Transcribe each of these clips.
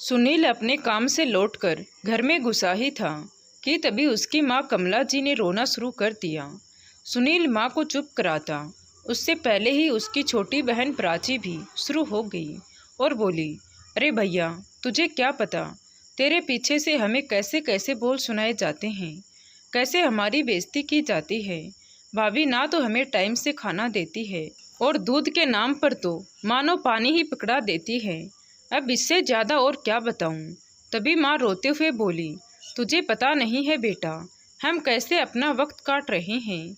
सुनील अपने काम से लौटकर घर में घुसा ही था कि तभी उसकी माँ कमला जी ने रोना शुरू कर दिया। सुनील माँ को चुप कराता उससे पहले ही उसकी छोटी बहन प्राची भी शुरू हो गई और बोली, अरे भैया, तुझे क्या पता, तेरे पीछे से हमें कैसे कैसे बोल सुनाए जाते हैं, कैसे हमारी बेइज्जती की जाती है। भाभी ना तो हमें टाइम से खाना देती है और दूध के नाम पर तो मानो पानी ही पकड़ा देती है। अब इससे ज़्यादा और क्या बताऊं। तभी माँ रोते हुए बोली, तुझे पता नहीं है बेटा, हम कैसे अपना वक्त काट रहे हैं।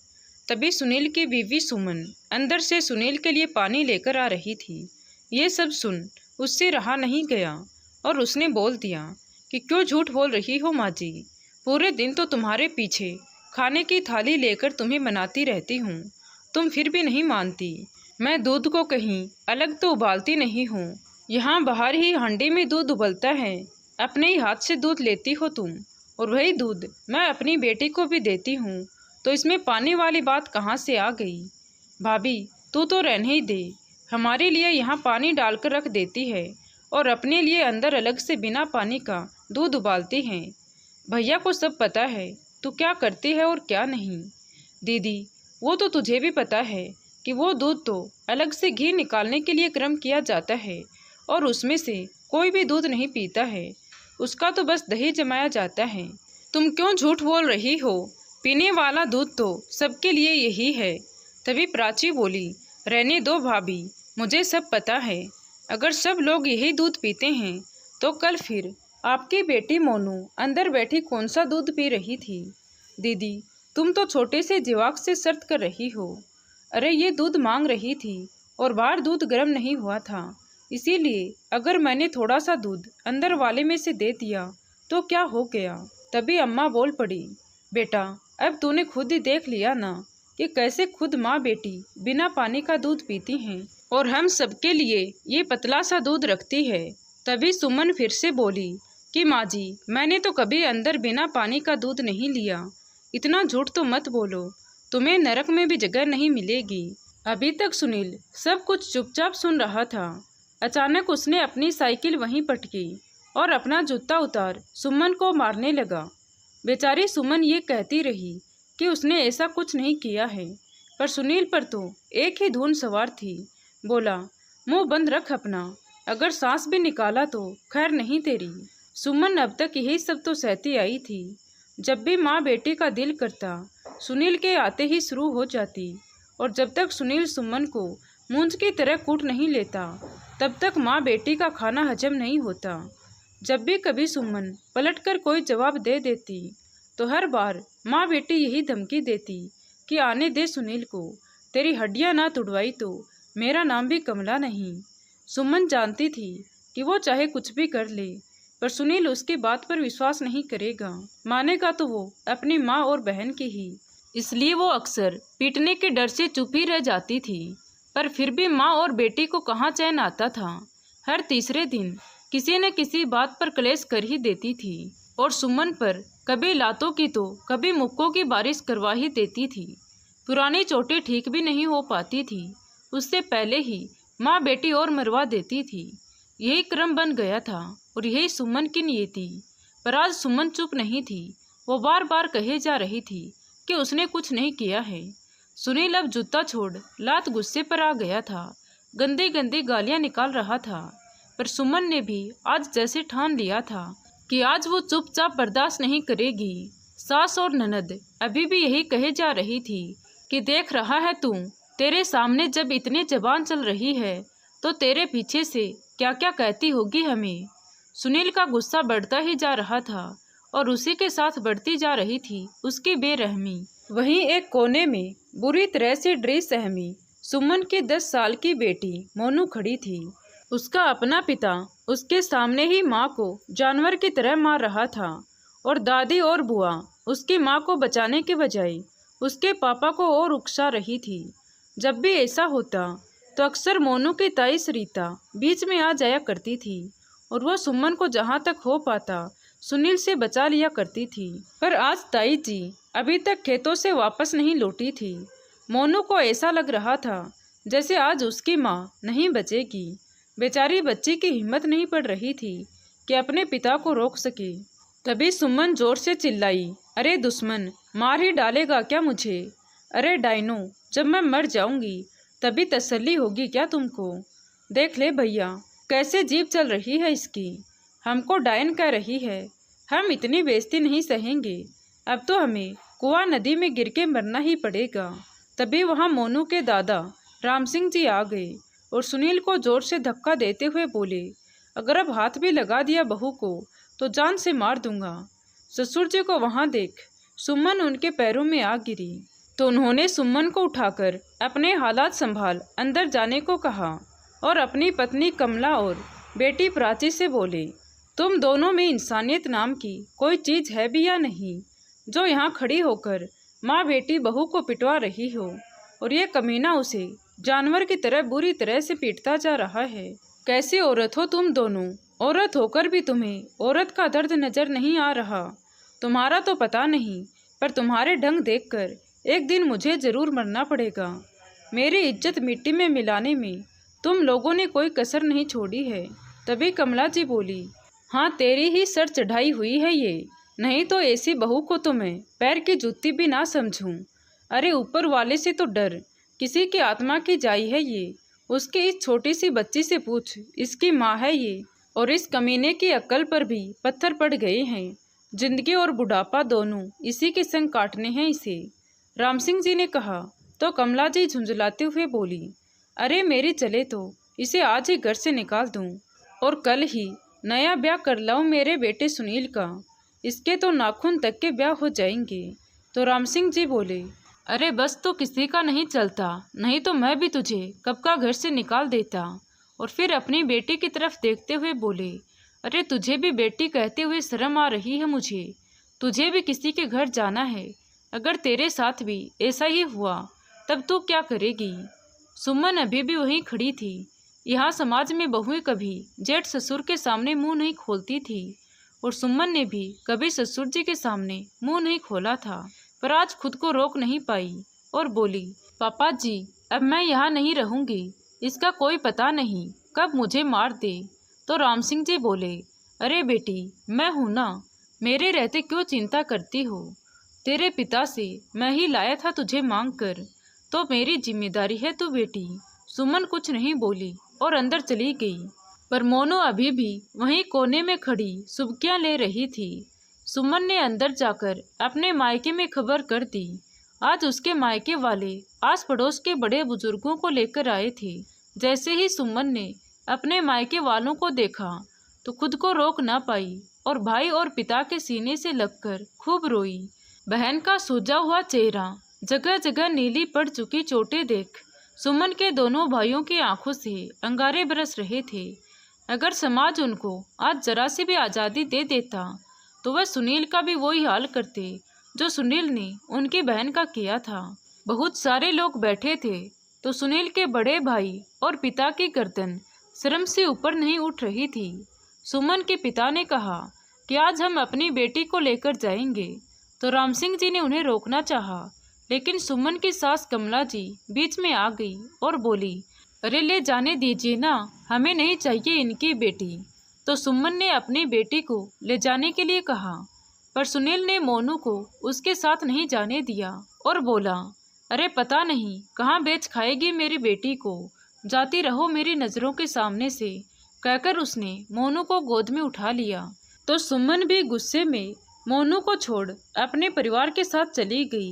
तभी सुनील की बीवी सुमन अंदर से सुनील के लिए पानी लेकर आ रही थी। ये सब सुन उससे रहा नहीं गया और उसने बोल दिया कि क्यों झूठ बोल रही हो माँ जी, पूरे दिन तो तुम्हारे पीछे खाने की थाली लेकर तुम्हें बनाती रहती हूँ, तुम फिर भी नहीं मानती। मैं दूध को कहीं अलग तो उबालती नहीं हूँ, यहाँ बाहर ही हांडी में दूध उबलता है, अपने ही हाथ से दूध लेती हो तुम, और वही दूध मैं अपनी बेटी को भी देती हूँ, तो इसमें पानी वाली बात कहाँ से आ गई। भाभी, तू तो रहने ही दे, हमारे लिए यहाँ पानी डालकर रख देती है और अपने लिए अंदर अलग से बिना पानी का दूध उबालती है। भैया को सब पता है तू क्या करती है और क्या नहीं। दीदी, वो तो तुझे भी पता है कि वो दूध तो अलग से घी निकालने के लिए गर्म किया जाता है और उसमें से कोई भी दूध नहीं पीता है, उसका तो बस दही जमाया जाता है। तुम क्यों झूठ बोल रही हो, पीने वाला दूध तो सबके लिए यही है। तभी प्राची बोली, रहने दो भाभी, मुझे सब पता है, अगर सब लोग यही दूध पीते हैं तो कल फिर आपकी बेटी मोनू अंदर बैठी कौन सा दूध पी रही थी। दीदी, तुम तो छोटे से जवाक से शर्त कर रही हो। अरे ये दूध मांग रही थी और बाहर दूध गर्म नहीं हुआ था, इसीलिए अगर मैंने थोड़ा सा दूध अंदर वाले में से दे दिया तो क्या हो गया। तभी अम्मा बोल पड़ी, बेटा, अब तूने खुद ही देख लिया ना कि कैसे खुद माँ बेटी बिना पानी का दूध पीती हैं और हम सबके लिए ये पतला सा दूध रखती है। तभी सुमन फिर से बोली कि माँ जी, मैंने तो कभी अंदर बिना पानी का दूध नहीं लिया, इतना झूठ तो मत बोलो, तुम्हें नरक में भी जगह नहीं मिलेगी। अभी तक सुनील सब कुछ चुपचाप सुन रहा था। अचानक उसने अपनी साइकिल वहीं पटकी और अपना जूता उतार सुमन को मारने लगा। बेचारी सुमन ये कहती रही कि उसने ऐसा कुछ नहीं किया है, पर सुनील पर तो एक ही धुन सवार थी। बोला, मुंह बंद रख अपना, अगर सांस भी निकाला तो खैर नहीं तेरी। सुमन अब तक यही सब तो सहती आई थी। जब भी माँ बेटी का दिल करता सुनील के आते ही शुरू हो जाती, और जब तक सुनील सुमन को मूंछ की तरह कूट नहीं लेता तब तक माँ बेटी का खाना हजम नहीं होता। जब भी कभी सुमन पलटकर कोई जवाब दे देती तो हर बार माँ बेटी यही धमकी देती कि आने दे सुनील को, तेरी हड्डियाँ ना तुड़वाई तो मेरा नाम भी कमला नहीं। सुमन जानती थी कि वो चाहे कुछ भी कर ले, पर सुनील उसकी बात पर विश्वास नहीं करेगा, मानेगा तो वो अपनी माँ और बहन की ही। इसलिए वो अक्सर पीटने के डर से चुप ही रह जाती थी, पर फिर भी माँ और बेटी को कहाँ चैन आता था। हर तीसरे दिन किसी न किसी बात पर क्लेश कर ही देती थी और सुमन पर कभी लातों की तो कभी मुक्कों की बारिश करवा ही देती थी। पुरानी चोटें ठीक भी नहीं हो पाती थी, उससे पहले ही माँ बेटी और मरवा देती थी। यही क्रम बन गया था और यही सुमन की नियति। पर आज सुमन चुप नहीं थी, वो बार बार कहे जा रही थी कि उसने कुछ नहीं किया है। सुनील अब जूता छोड़ लात गुस्से पर आ गया था, गंदी गंदी गालियां निकाल रहा था, पर सुमन ने भी आज जैसे ठान लिया था कि आज वो चुपचाप बर्दाश्त नहीं करेगी। सास और ननद अभी भी यही कहे जा रही थी कि देख रहा है तू, तेरे सामने जब इतनी जबान चल रही है तो तेरे पीछे से क्या क्या कहती होगी हमें। सुनील का गुस्सा बढ़ता ही जा रहा था और उसी के साथ बढ़ती जा रही थी उसकी बेरहमी। वहीं एक कोने में बुरी तरह से डरी सहमी सुमन की 10 साल की बेटी मोनू खड़ी थी। उसका अपना पिता उसके सामने ही माँ को जानवर की तरह मार रहा था और दादी और बुआ उसकी माँ को बचाने के बजाय उसके पापा को और उकसा रही थी। जब भी ऐसा होता तो अक्सर मोनू की ताई सरिता बीच में आ जाया करती थी और वह सुमन को जहाँ तक हो पाता सुनील से बचा लिया करती थी। पर आज ताई जी अभी तक खेतों से वापस नहीं लौटी थी। मोनू को ऐसा लग रहा था जैसे आज उसकी माँ नहीं बचेगी। बेचारी बच्ची की हिम्मत नहीं पड़ रही थी कि अपने पिता को रोक सके। तभी सुमन जोर से चिल्लाई, अरे दुश्मन, मार ही डालेगा क्या मुझे? अरे डायनो, जब मैं मर जाऊंगी तभी तसल्ली होगी क्या तुमको? देख ले भैया, कैसे जीभ चल रही है इसकी। हमको डायन कह रही है। हम इतनी बेइज्जती नहीं सहेंगे। अब तो हमें कुआं नदी में गिर के मरना ही पड़ेगा। तभी वहाँ मोनू के दादा राम सिंह जी आ गए और सुनील को जोर से धक्का देते हुए बोले, अगर अब हाथ भी लगा दिया बहू को तो जान से मार दूंगा। ससुर जी को वहाँ देख। सुमन उनके पैरों में आ गिरी तो उन्होंने सुमन को उठाकर अपने हालात संभाल अंदर जाने को कहा और अपनी पत्नी कमला और बेटी प्राची से बोले, तुम दोनों में इंसानियत नाम की कोई चीज़ है भी या नहीं, जो यहाँ खड़ी होकर माँ बेटी बहू को पिटवा रही हो और ये कमीना उसे जानवर की तरह बुरी तरह से पीटता जा रहा है। कैसी औरत हो तुम दोनों? औरत होकर भी तुम्हें औरत का दर्द नजर नहीं आ रहा। तुम्हारा तो पता नहीं, पर तुम्हारे ढंग देखकर एक दिन मुझे जरूर मरना पड़ेगा। मेरी इज्जत मिट्टी में मिलाने में तुम लोगों ने कोई कसर नहीं छोड़ी है। तभी कमला जी बोली, हाँ तेरी ही सर चढ़ाई हुई है ये, नहीं तो ऐसी बहू को तो मैं पैर की जूती भी ना समझूं। अरे ऊपर वाले से तो डर, किसी की आत्मा की जाई है ये। उसकी इस छोटी सी बच्ची से पूछ, इसकी माँ है ये। और इस कमीने की अक्ल पर भी पत्थर पड़ गए हैं। जिंदगी और बुढ़ापा दोनों इसी के संग काटने हैं इसे। राम सिंह जी ने कहा तो कमला जी झुंझलाते हुए बोली, अरे मेरी चले तो इसे आज ही घर से निकाल दूं और कल ही नया ब्याह कर लाऊं मेरे बेटे सुनील का। इसके तो नाखून तक के ब्याह हो जाएंगे। तो राम सिंह जी बोले, अरे बस तो किसी का नहीं चलता, नहीं तो मैं भी तुझे कब का घर से निकाल देता। और फिर अपनी बेटी की तरफ देखते हुए बोले, अरे तुझे भी बेटी कहते हुए शर्म आ रही है मुझे। तुझे भी किसी के घर जाना है। अगर तेरे साथ भी ऐसा ही हुआ तब तू क्या करेगी? सुमन अभी भी वहीं खड़ी थी। यहाँ समाज में बहुएं कभी जेठ ससुर के सामने मुंह नहीं खोलती थी और सुमन ने भी कभी ससुर जी के सामने मुंह नहीं खोला था, पर आज खुद को रोक नहीं पाई और बोली, पापा जी अब मैं यहाँ नहीं रहूँगी। इसका कोई पता नहीं कब मुझे मार दे। तो राम सिंह जी बोले, अरे बेटी मैं हूँ ना, मेरे रहते क्यों चिंता करती हो? तेरे पिता से मैं ही लाया था तुझे मांग कर, तो मेरी जिम्मेदारी है तू बेटी। सुमन कुछ नहीं बोली और अंदर चली गई, पर मोनू अभी भी वहीं कोने में खड़ी सुबकियां ले रही थी। सुमन ने अंदर जाकर अपने मायके में खबर कर दी। आज उसके मायके वाले आस पड़ोस के बड़े बुजुर्गों को लेकर आए थे। जैसे ही सुमन ने अपने मायके वालों को देखा तो खुद को रोक ना पाई और भाई और पिता के सीने से लगकर खूब रोई। बहन का सूजा हुआ चेहरा, जगह जगह नीली पड़ चुकी चोटें देख सुमन के दोनों भाइयों की आंखों से अंगारे बरस रहे थे। अगर समाज उनको आज जरा सी भी आज़ादी दे देता तो वह सुनील का भी वही हाल करते जो सुनील ने उनकी बहन का किया था। बहुत सारे लोग बैठे थे तो सुनील के बड़े भाई और पिता की गर्दन शर्म से ऊपर नहीं उठ रही थी। सुमन के पिता ने कहा कि आज हम अपनी बेटी को लेकर जाएंगे, तो राम सिंह जी ने उन्हें रोकना चाहा, लेकिन सुमन की सास कमला जी बीच में आ गई और बोली, अरे ले जाने दीजिए ना, हमें नहीं चाहिए इनकी बेटी। तो सुमन ने अपनी बेटी को ले जाने के लिए कहा, पर सुनील ने मोनू को उसके साथ नहीं जाने दिया और बोला, अरे पता नहीं कहाँ बेच खाएगी मेरी बेटी को, जाती रहो मेरी नज़रों के सामने से, कहकर उसने मोनू को गोद में उठा लिया। तो सुमन भी गुस्से में मोनू को छोड़ अपने परिवार के साथ चली गई।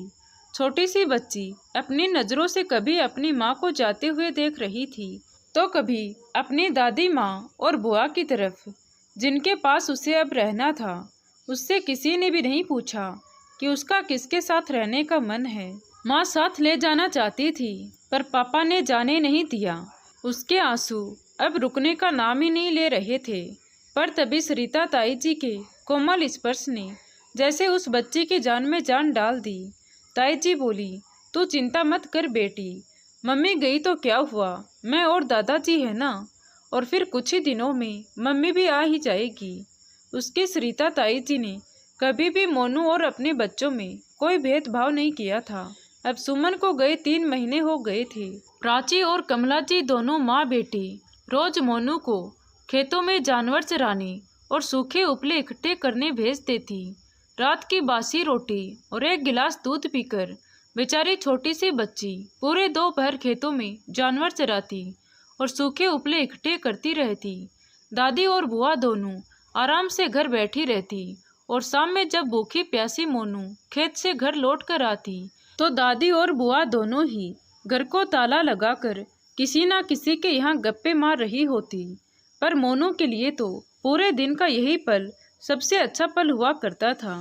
छोटी सी बच्ची अपनी नज़रों से कभी अपनी माँ को जाते हुए देख रही थी तो कभी अपनी दादी माँ और बुआ की तरफ, जिनके पास उसे अब रहना था। उससे किसी ने भी नहीं पूछा कि उसका किसके साथ रहने का मन है। माँ साथ ले जाना चाहती थी पर पापा ने जाने नहीं दिया। उसके आंसू अब रुकने का नाम ही नहीं ले रहे थे। पर तभी सरिता ताई जी के कोमल स्पर्श ने जैसे उस बच्ची की जान में जान डाल दी। ताई जी बोली, तू चिंता मत कर बेटी, मम्मी गई तो क्या हुआ, मैं और दादाजी है ना, और फिर कुछ ही दिनों में मम्मी भी आ ही जाएगी। उसकी सरिता ताई जी ने कभी भी मोनू और अपने बच्चों में कोई भेदभाव नहीं किया था। अब सुमन को गए 3 महीने हो गए थे। प्राची और कमला जी दोनों माँ बेटी रोज मोनू को खेतों में जानवर चराने और सूखे उपले इकट्ठे करने भेज देती। रात की बासी रोटी और एक गिलास दूध पीकर बेचारी छोटी सी बच्ची पूरे दोपहर खेतों में जानवर चराती और सूखे उपले इकट्ठे करती रहती। दादी और बुआ दोनों आराम से घर बैठी रहती और शाम में जब भूखी प्यासी मोनू खेत से घर लौट कर आती तो दादी और बुआ दोनों ही घर को ताला लगाकर किसी ना किसी के यहाँ गप्पे मार रही होती। पर मोनू के लिए तो पूरे दिन का यही पल सबसे अच्छा पल हुआ करता था,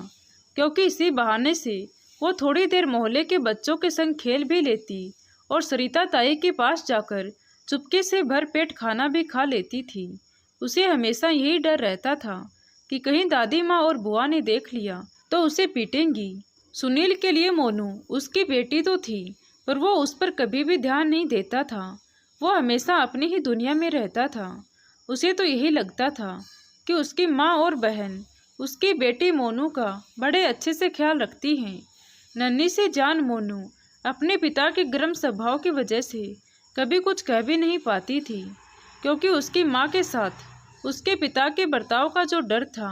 क्योंकि इसी बहाने से वो थोड़ी देर मोहल्ले के बच्चों के संग खेल भी लेती और सरिता ताई के पास जाकर चुपके से भर पेट खाना भी खा लेती थी। उसे हमेशा यही डर रहता था कि कहीं दादी माँ और बुआ ने देख लिया तो उसे पीटेंगी। सुनील के लिए मोनू उसकी बेटी तो थी, पर वो उस पर कभी भी ध्यान नहीं देता था। वो हमेशा अपनी ही दुनिया में रहता था। उसे तो यही लगता था कि उसकी माँ और बहन उसकी बेटी मोनू का बड़े अच्छे से ख्याल रखती हैं। नन्ही से जान मोनू अपने पिता के गर्म स्वभाव की वजह से कभी कुछ कह भी नहीं पाती थी, क्योंकि उसकी माँ के साथ उसके पिता के बर्ताव का जो डर था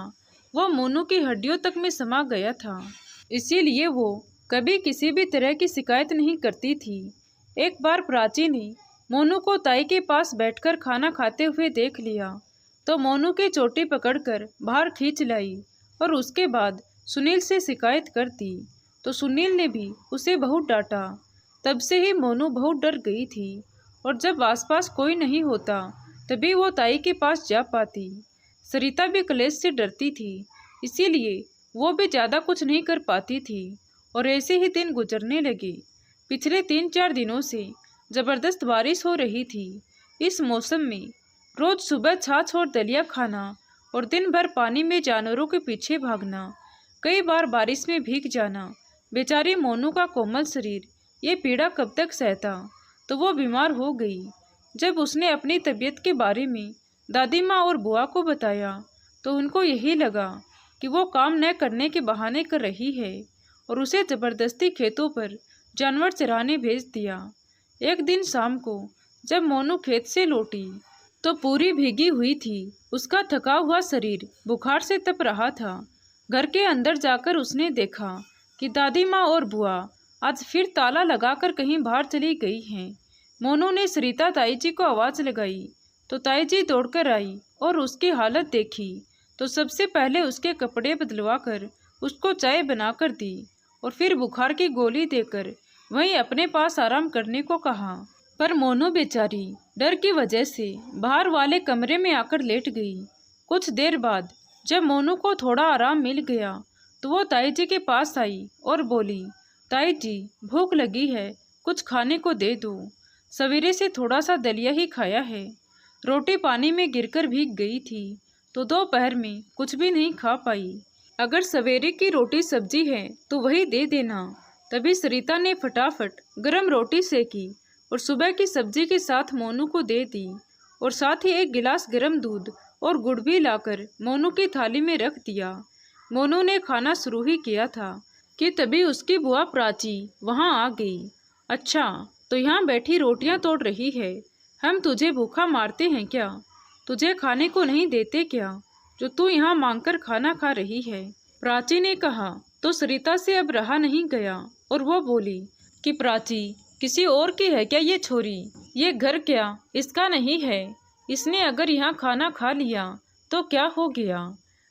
वो मोनू की हड्डियों तक में समा गया था। इसीलिए वो कभी किसी भी तरह की शिकायत नहीं करती थी। एक बार प्राची ने मोनू को ताई के पास बैठकर खाना खाते हुए देख लिया तो मोनू की चोटी पकड़कर बाहर खींच लाई और उसके बाद सुनील से शिकायत कर दी तो सुनील ने भी उसे बहुत डांटा। तब से ही मोनू बहुत डर गई थी और जब आसपास कोई नहीं होता तभी वो ताई के पास जा पाती। सरिता भी कलेश से डरती थी, इसीलिए वो भी ज़्यादा कुछ नहीं कर पाती थी और ऐसे ही दिन गुजरने लगे। पिछले 3-4 दिनों से ज़बरदस्त बारिश हो रही थी। इस मौसम में रोज़ सुबह छाछ और दलिया खाना और दिन भर पानी में जानवरों के पीछे भागना, कई बार बारिश में भीग जाना, बेचारी मोनू का कोमल शरीर ये पीड़ा कब तक सहता। तो वो बीमार हो गई। जब उसने अपनी तबीयत के बारे में दादी माँ और बुआ को बताया तो उनको यही लगा कि वो काम न करने के बहाने कर रही है और उसे ज़बरदस्ती खेतों पर जानवर चराने भेज दिया। एक दिन शाम को जब मोनू खेत से लौटी तो पूरी भीगी हुई थी। उसका थका हुआ शरीर बुखार से तप रहा था। घर के अंदर जाकर उसने देखा कि दादी माँ और बुआ आज फिर ताला लगाकर कहीं बाहर चली गई हैं। मोनू ने सरिता ताई जी को आवाज़ लगाई तो ताई जी दौड़कर आई और उसकी हालत देखी तो सबसे पहले उसके कपड़े बदलवा कर उसको चाय बनाकर दी और फिर बुखार की गोली देकर वहीं अपने पास आराम करने को कहा। पर मोनू बेचारी डर की वजह से बाहर वाले कमरे में आकर लेट गई। कुछ देर बाद जब मोनू को थोड़ा आराम मिल गया तो वो ताई जी के पास आई और बोली, ताई जी भूख लगी है, कुछ खाने को दे दो। सवेरे से थोड़ा सा दलिया ही खाया है। रोटी पानी में गिरकर भीग गई थी तो दोपहर में कुछ भी नहीं खा पाई। अगर सवेरे की रोटी सब्जी है तो वही दे देना। तभी सरिता ने फटाफट गरम रोटी सेकी और सुबह की सब्जी के साथ मोनू को दे दी और साथ ही एक गिलास गरम दूध और गुड़ भी लाकर मोनू की थाली में रख दिया। मोनू ने खाना शुरू ही किया था कि तभी उसकी बुआ प्राची वहां आ गई। अच्छा, तो यहाँ बैठी रोटियां तोड़ रही है, हम तुझे भूखा मारते हैं क्या? तुझे खाने को नहीं देते क्या, जो तू यहाँ मांगकर खाना खा रही है? प्राची ने कहा तो सरिता से अब रहा नहीं गया और वो बोली कि प्राची, किसी और की है क्या ये छोरी? ये घर क्या इसका नहीं है? इसने अगर यहाँ खाना खा लिया तो क्या हो गया?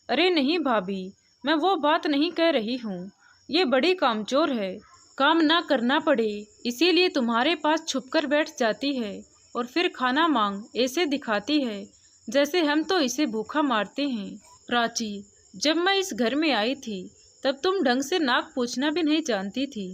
अरे नहीं भाभी, मैं वो बात नहीं कह रही हूँ। ये बड़ी कामचोर है, काम ना करना पड़े इसीलिए तुम्हारे पास छुपकर बैठ जाती है और फिर खाना मांग ऐसे दिखाती है जैसे हम तो इसे भूखा मारते हैं। प्राची, जब मैं इस घर में आई थी तब तुम ढंग से नाक पूछना भी नहीं जानती थी।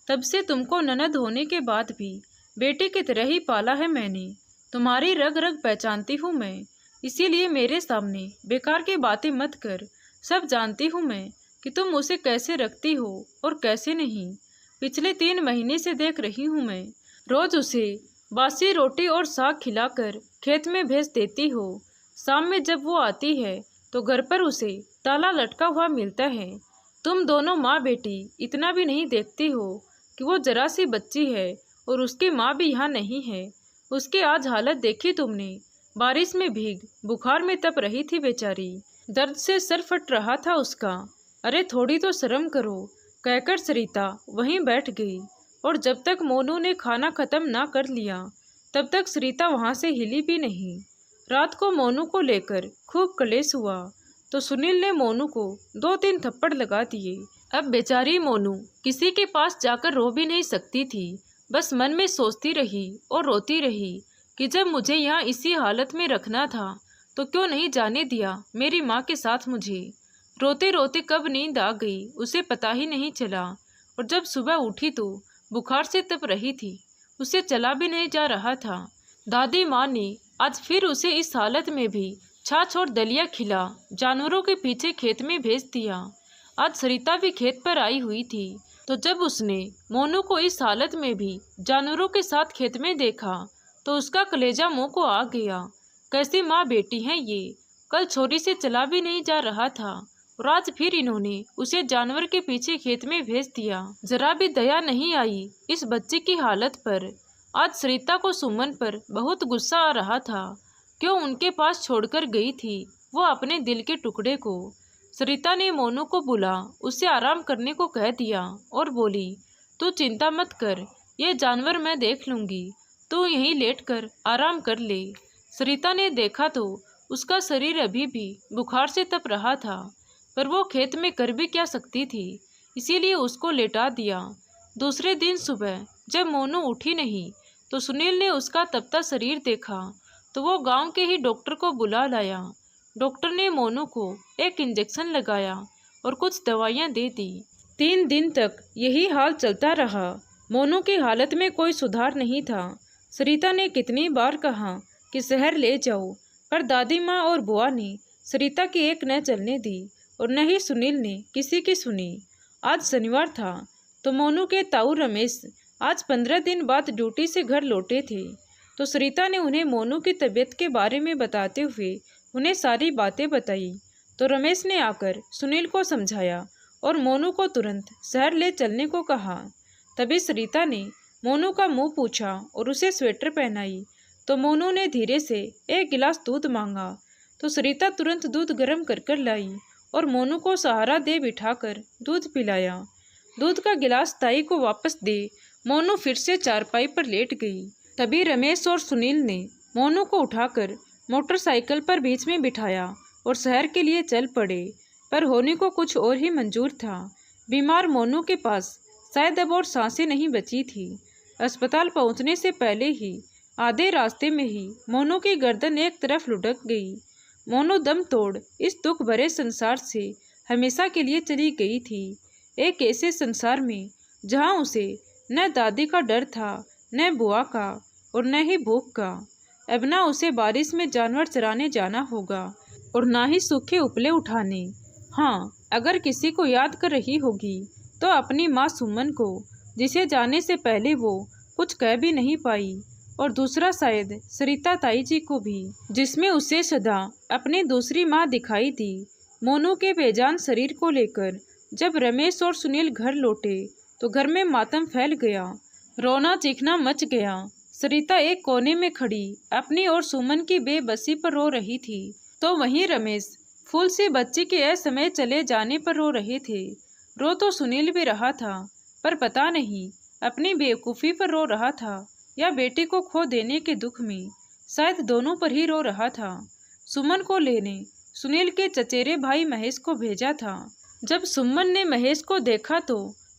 तब से तुमको ननद होने के बाद भी बेटे की तरह ही पाला है मैंने। तुम्हारी रग रग पहचानती हूँ मैं, इसीलिए मेरे सामने बेकार की बातें मत कर। सब जानती हूँ मैं कि तुम उसे कैसे रखती हो और कैसे नहीं। पिछले 3 महीने से देख रही हूँ मैं, रोज उसे बासी रोटी और साग खिलाकर खेत में भेज देती हो। शाम में जब वो आती है तो घर पर उसे ताला लटका हुआ मिलता है। तुम दोनों माँ बेटी इतना भी नहीं देखती हो कि वो जरा सी बच्ची है और उसकी माँ भी यहाँ नहीं है। उसकी आज हालत देखी तुमने, बारिश में भीग बुखार में तप रही थी बेचारी। दर्द से सर फट रहा था उसका। अरे थोड़ी तो शर्म करो, कहकर सरिता वहीं बैठ गई। और जब तक मोनू ने खाना खत्म ना कर लिया तब तक सरिता वहां से हिली भी नहीं। रात को मोनू को लेकर खूब कलेश हुआ तो सुनील ने मोनू को 2-3 थप्पड़ लगा दिए। अब बेचारी मोनू किसी के पास जाकर रो भी नहीं सकती थी। बस मन में सोचती रही और रोती रही कि जब मुझे यहाँ इसी हालत में रखना था तो क्यों नहीं जाने दिया मेरी माँ के साथ मुझे। रोते रोते कब नींद आ गई उसे पता ही नहीं चला। और जब सुबह उठी तो बुखार से तप रही थी, उसे चला भी नहीं जा रहा था। दादी माँ ने आज फिर उसे इस हालत में भी छाछ और दलिया खिला जानवरों के पीछे खेत में भेज दिया। आज सरिता भी खेत पर आई हुई थी तो जब उसने मोनू को इस हालत में भी जानवरों के साथ खेत में देखा तो उसका कलेजा मुंह को आ गया। कैसी माँ बेटी हैं ये। कल छोरी से चला भी नहीं जा रहा था और आज फिर इन्होंने उसे जानवर के पीछे खेत में भेज दिया। जरा भी दया नहीं आई इस बच्चे की हालत पर। आज सरिता को सुमन पर बहुत गुस्सा आ रहा था। क्यों उनके पास छोड़कर गई थी वो अपने दिल के टुकड़े को। सरिता ने मोनू को बुला उसे आराम करने को कह दिया और बोली, तू चिंता मत कर, ये जानवर मैं देख लूँगी, तू यहीं लेट कर आराम कर ले। सरिता ने देखा तो उसका शरीर अभी भी बुखार से तप रहा था, पर वो खेत में कर भी क्या सकती थी, इसीलिए उसको लेटा दिया। दूसरे दिन सुबह जब मोनू उठी नहीं तो सुनील ने उसका तपता शरीर देखा तो वो गांव के ही डॉक्टर को बुला लाया। डॉक्टर ने मोनू को एक इंजेक्शन लगाया और कुछ दवाइयाँ दे दी। 3 दिन तक यही हाल चलता रहा। मोनू की हालत में कोई सुधार नहीं था। सरिता ने कितनी बार कहा कि शहर ले जाओ, पर दादी माँ और बुआ ने सरिता की एक न चलने दी और न ही सुनील ने किसी की सुनी। आज शनिवार था तो मोनू के ताऊ रमेश आज 15 दिन बाद ड्यूटी से घर लौटे थे तो सरिता ने उन्हें मोनू की तबीयत के बारे में बताते हुए उन्हें सारी बातें बताई। तो रमेश ने आकर सुनील को समझाया और मोनू को तुरंत शहर ले चलने को कहा। तभी सरिता ने मोनू का मुंह पूछा और उसे स्वेटर पहनाई तो मोनू ने धीरे से एक गिलास दूध मांगा तो सरिता तुरंत दूध गर्म कर कर लाई और मोनू को सहारा दे बिठाकर दूध पिलाया। दूध का गिलास ताई को वापस दे मोनू फिर से चारपाई पर लेट गई। तभी रमेश और सुनील ने मोनू को उठाकर मोटरसाइकिल पर बीच में बिठाया और शहर के लिए चल पड़े। पर होने को कुछ और ही मंजूर था। बीमार मोनू के पास शायद अब और सांसें नहीं बची थी। अस्पताल पहुंचने से पहले ही आधे रास्ते में ही मोनू की गर्दन एक तरफ लुढ़क गई। मोनू दम तोड़ इस दुख भरे संसार से हमेशा के लिए चली गई थी, एक ऐसे संसार में जहां उसे न दादी का डर था, न बुआ का और न ही भूख का। अब ना उसे बारिश में जानवर चराने जाना होगा और ना ही सूखे उपले उठाने। हाँ, अगर किसी को याद कर रही होगी तो अपनी माँ सुमन को, जिसे जाने से पहले वो कुछ कह भी नहीं पाई, और दूसरा शायद सरिता ताई जी को भी, जिसमें उसे सदा अपनी दूसरी माँ दिखाई दी। मोनू के बेजान शरीर को लेकर जब रमेश और सुनील घर लौटे तो घर में मातम फैल गया, रोना चीखना मच गया। सरिता एक कोने में खड़ी अपनी और सुमन की बेबसी पर रो रही थी तो वहीं रमेश फूल से बच्चे के असमय चले जाने पर रो रहे थे। रो तो सुनील भी रहा था, पर पता नहीं अपनी बेवकूफ़ी पर रो रहा था या बेटी को खो देने के दुख में, शायद दोनों पर ही रो रहा था। सुमन को लेने सुनील के चचेरे भाई महेश को भेजा था। जब सुमन ने महेश को देखा तो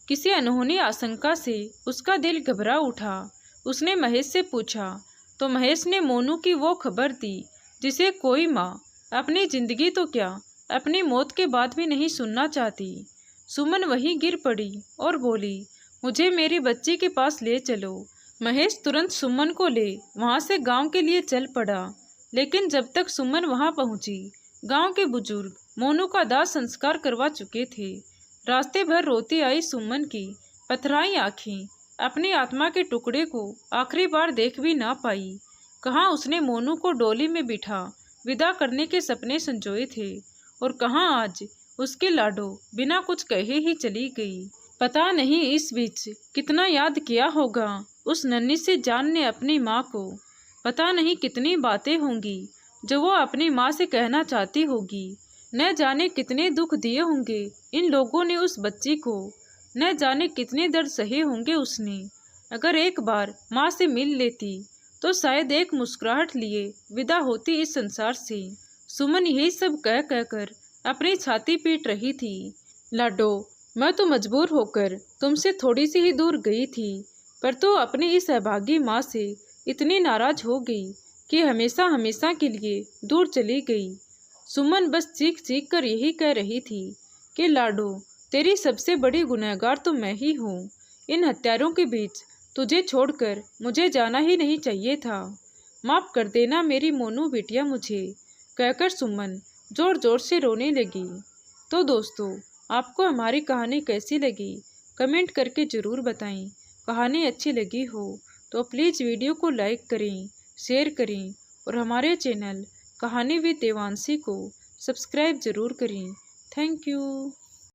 किसी अनहोनी आशंका से उसका दिल घबरा उठा। उसने महेश से पूछा तो महेश ने मोनू की वो खबर दी जिसे कोई माँ अपनी जिंदगी तो क्या अपनी मौत के बाद भी नहीं सुनना चाहती। सुमन वहीं गिर पड़ी और बोली, मुझे मेरी बच्ची के पास ले चलो। महेश तुरंत सुमन को ले वहाँ से गांव के लिए चल पड़ा, लेकिन जब तक सुमन वहाँ पहुँची गांव के बुजुर्ग मोनू का दाह संस्कार करवा चुके थे। रास्ते भर रोती आई सुमन की पथराई आँखें अपनी आत्मा के टुकड़े को आखिरी बार देख भी ना पाई। कहाँ उसने मोनू को डोली में बिठा विदा करने के सपने संजोए थे और कहाँ आज उसके लाडो बिना कुछ कहे ही चली गई। पता नहीं इस बीच कितना याद किया होगा उस नन्ही सी जान ने अपनी माँ को। पता नहीं कितनी बातें होंगी जो वो अपनी माँ से कहना चाहती होगी। न जाने कितने दुख दिए होंगे इन लोगों ने उस बच्ची को, न जाने कितने दर्द सहे होंगे उसने। अगर एक बार माँ से मिल लेती तो शायद एक मुस्कुराहट लिए विदा होती इस संसार से। सुमन यही सब कह कहकर अपनी छाती पीट रही थी। लाडो, मैं तो मजबूर होकर तुमसे थोड़ी सी ही दूर गई थी, पर तो अपनी इस अभागी माँ से इतनी नाराज हो गई कि हमेशा हमेशा के लिए दूर चली गई। सुमन बस चीख चीख कर यही कह रही थी कि लाडो, तेरी सबसे बड़ी गुनहगार तो मैं ही हूँ। इन हत्यारों के बीच तुझे छोड़कर मुझे जाना ही नहीं चाहिए था। माफ़ कर देना मेरी मोनू बिटिया मुझे, कहकर सुमन जोर जोर से रोने लगी। तो दोस्तों, आपको हमारी कहानी कैसी लगी कमेंट करके ज़रूर बताएं। कहानी अच्छी लगी हो तो प्लीज़ वीडियो को लाइक करें, शेयर करें और हमारे चैनल कहानी विद देवांशी को सब्सक्राइब ज़रूर करें। Thank you.